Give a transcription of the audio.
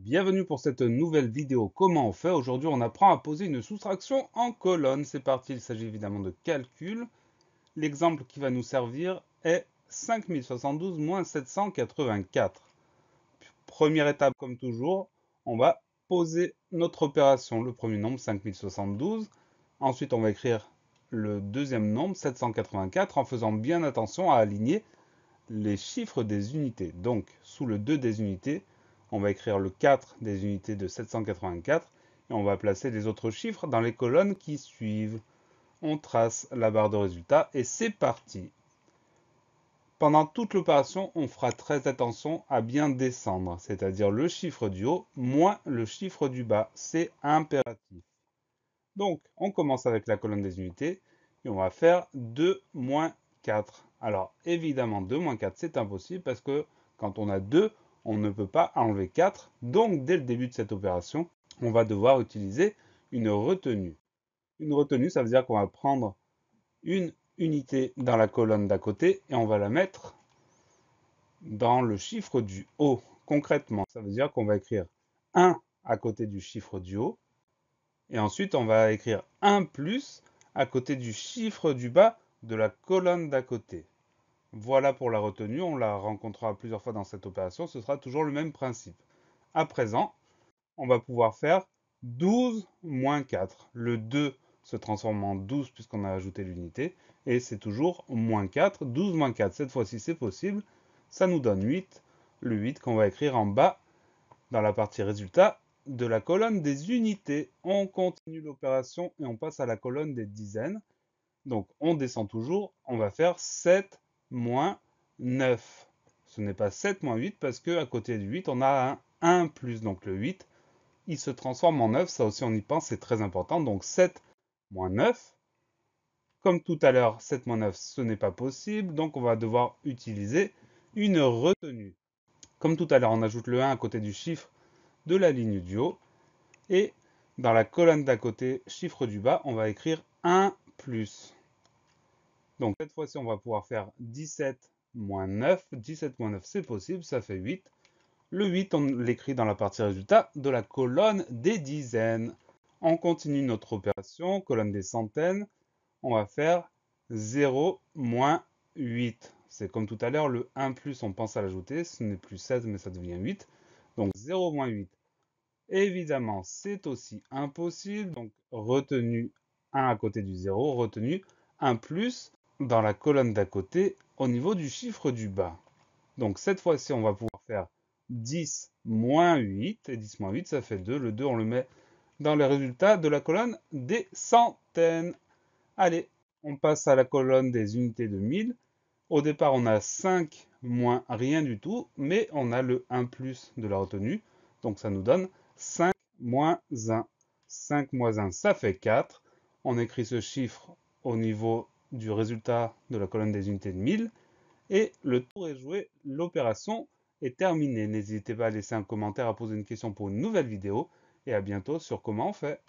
Bienvenue pour cette nouvelle vidéo. Comment on fait? Aujourd'hui, on apprend à poser une soustraction en colonne. C'est parti, il s'agit évidemment de calcul. L'exemple qui va nous servir est 5072 moins 784. Première étape, comme toujours, on va poser notre opération. Le premier nombre, 5072. Ensuite, on va écrire le deuxième nombre, 784, en faisant bien attention à aligner les chiffres des unités. Donc, sous le 2 des unités, on va écrire le 4 des unités de 784 et on va placer les autres chiffres dans les colonnes qui suivent. On trace la barre de résultat et c'est parti. Pendant toute l'opération, on fera très attention à bien descendre, c'est-à-dire le chiffre du haut moins le chiffre du bas. C'est impératif. Donc, on commence avec la colonne des unités et on va faire 2 moins 4. Alors, évidemment, 2 moins 4, c'est impossible parce que quand on a 2, on ne peut pas enlever 4. Donc, dès le début de cette opération, on va devoir utiliser une retenue. Une retenue, ça veut dire qu'on va prendre une unité dans la colonne d'à côté et on va la mettre dans le chiffre du haut. Concrètement, ça veut dire qu'on va écrire 1 à côté du chiffre du haut. Et ensuite, on va écrire 1 plus à côté du chiffre du bas de la colonne d'à côté. Voilà pour la retenue, on la rencontrera plusieurs fois dans cette opération, ce sera toujours le même principe. À présent, on va pouvoir faire 12 moins 4. Le 2 se transforme en 12 puisqu'on a ajouté l'unité, et c'est toujours moins 4. 12 moins 4, cette fois-ci c'est possible, ça nous donne 8. Le 8 qu'on va écrire en bas dans la partie résultat de la colonne des unités. On continue l'opération et on passe à la colonne des dizaines. Donc on descend toujours, on va faire 7 moins 9. Ce n'est pas 7 moins 8 parce qu'à côté du 8, on a un 1 plus. Donc le 8, il se transforme en 9. Ça aussi, on y pense, c'est très important. Donc 7 moins 9. Comme tout à l'heure, 7 moins 9, ce n'est pas possible. Donc on va devoir utiliser une retenue. Comme tout à l'heure, on ajoute le 1 à côté du chiffre de la ligne du haut. Et dans la colonne d'à côté, chiffre du bas, on va écrire 1 plus. Donc cette fois-ci, on va pouvoir faire 17 moins 9. 17 moins 9, c'est possible, ça fait 8. Le 8, on l'écrit dans la partie résultat de la colonne des dizaines. On continue notre opération, colonne des centaines. On va faire 0 moins 8. C'est comme tout à l'heure, le 1 plus, on pense à l'ajouter. Ce n'est plus 16, mais ça devient 8. Donc 0 moins 8. Évidemment, c'est aussi impossible. Donc, retenu 1 à côté du 0, retenu 1 plus dans la colonne d'à côté au niveau du chiffre du bas. Donc, cette fois-ci, on va pouvoir faire 10 moins 8. Et 10 moins 8, ça fait 2. Le 2, on le met dans les résultats de la colonne des centaines. Allez, on passe à la colonne des unités de 1000. Au départ, on a 5 moins rien du tout, mais on a le 1 plus de la retenue. Donc ça nous donne 5 moins 1. 5 moins 1, ça fait 4. On écrit ce chiffre au niveau du résultat de la colonne des unités de 1000. Et le tour est joué, l'opération est terminée. N'hésitez pas à laisser un commentaire, à poser une question pour une nouvelle vidéo. Et à bientôt sur Comment on fait.